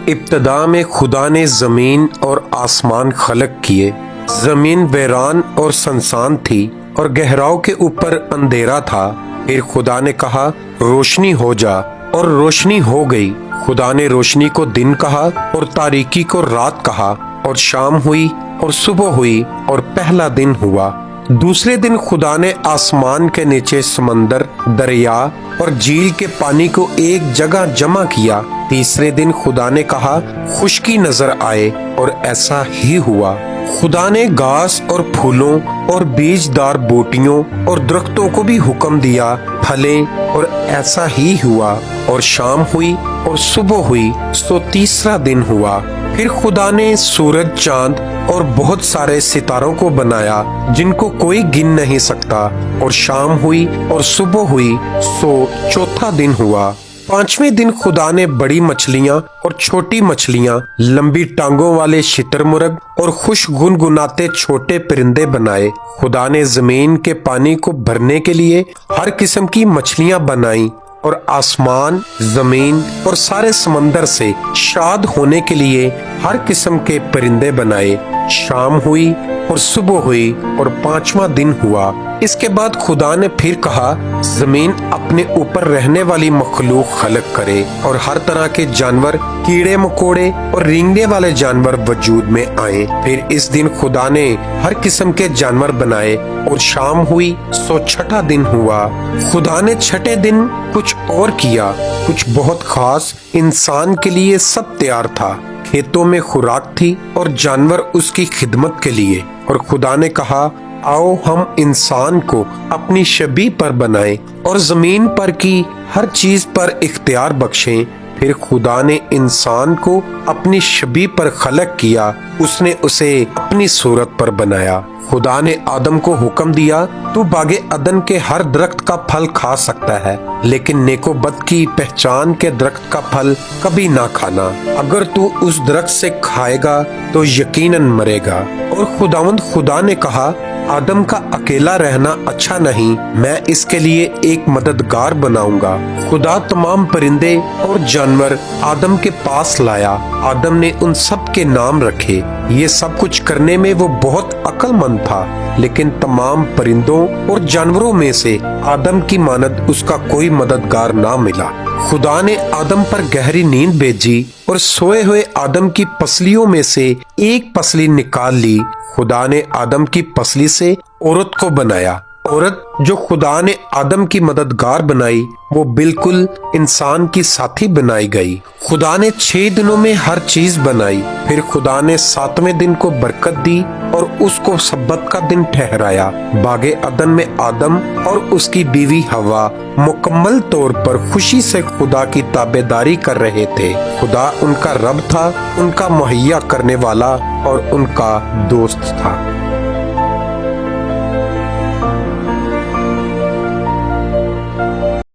ابتدا میں خدا نے زمین اور آسمان خلق کیے۔ زمین ویران اور سنسان تھی اور گہراؤں کے اوپر اندھیرا تھا۔ پھر خدا نے کہا روشنی ہو جا، اور روشنی ہو گئی۔ خدا نے روشنی کو دن کہا اور تاریکی کو رات کہا، اور شام ہوئی اور صبح ہوئی اور پہلا دن ہوا۔ دوسرے دن خدا نے آسمان کے نیچے سمندر، دریا اور جھیل کے پانی کو ایک جگہ جمع کیا۔ تیسرے دن خدا نے کہا خشکی نظر آئے، اور ایسا ہی ہوا۔ خدا نے گھاس اور پھولوں اور بیج دار بوٹیوں اور درختوں کو بھی حکم دیا پھلیں، اور ایسا ہی ہوا۔ اور شام ہوئی اور صبح ہوئی، سو تیسرا دن ہوا۔ پھر خدا نے سورج، چاند اور بہت سارے ستاروں کو بنایا جن کو کوئی گن نہیں سکتا، اور شام ہوئی اور صبح ہوئی، سو چوتھا دن ہوا۔ پانچویں دن خدا نے بڑی مچھلیاں اور چھوٹی مچھلیاں، لمبی ٹانگوں والے شتر مرغ اور خوش گنگناتے چھوٹے پرندے بنائے۔ خدا نے زمین کے پانی کو بھرنے کے لیے ہر قسم کی مچھلیاں بنائیں، اور آسمان، زمین اور سارے سمندر سے شاد ہونے کے لیے ہر قسم کے پرندے بنائے۔ شام ہوئی اور صبح ہوئی اور پانچواں دن ہوا۔ اس کے بعد خدا نے پھر کہا زمین اپنے اوپر رہنے والی مخلوق خلق کرے، اور ہر طرح کے جانور، کیڑے مکوڑے اور رینگنے والے جانور وجود میں آئیں۔ پھر اس دن خدا نے ہر قسم کے جانور بنائے، اور شام ہوئی، سو چھٹا دن ہوا۔ خدا نے چھٹے دن کچھ اور کیا، کچھ بہت خاص۔ انسان کے لیے سب تیار تھا، کھیتوں میں خوراک تھی اور جانور اس کی خدمت کے لیے۔ اور خدا نے کہا آؤ ہم انسان کو اپنی شبیہ پر بنائیں اور زمین پر کی ہر چیز پر اختیار بخشیں۔ پھر خدا نے انسان کو اپنی شبیہ پر خلق کیا، اس نے اسے اپنی صورت پر بنایا۔ خدا نے آدم کو حکم دیا تو باغ عدن کے ہر درخت کا پھل کھا سکتا ہے، لیکن نیک و بد کی پہچان کے درخت کا پھل کبھی نہ کھانا۔ اگر تو اس درخت سے کھائے گا تو یقیناً مرے گا۔ اور خداوند خدا نے کہا آدم کا اکیلا رہنا اچھا نہیں، میں اس کے لیے ایک مددگار بناؤں گا۔ خدا تمام پرندے اور جانور آدم کے پاس لایا۔ آدم نے ان سب کے نام رکھے۔ یہ سب کچھ کرنے میں وہ بہت عقل مند تھا، لیکن تمام پرندوں اور جانوروں میں سے آدم کی مانند اس کا کوئی مددگار نہ ملا۔ خدا نے آدم پر گہری نیند بھیجی، اور سوئے ہوئے آدم کی پسلیوں میں سے ایک پسلی نکال لی۔ خدا نے آدم کی پسلی سے عورت کو بنایا۔ عورت جو خدا نے آدم کی مددگار بنائی، وہ بالکل انسان کی ساتھی بنائی گئی۔ خدا نے 6 دنوں میں ہر چیز بنائی، پھر خدا نے 7ویں دن کو برکت دی اور اس کو سبت کا دن ٹھہرایا۔ باغ عدن میں آدم اور اس کی بیوی حوا مکمل طور پر خوشی سے خدا کی تابعداری کر رہے تھے۔ خدا ان کا رب تھا، ان کا مہیا کرنے والا اور ان کا دوست تھا۔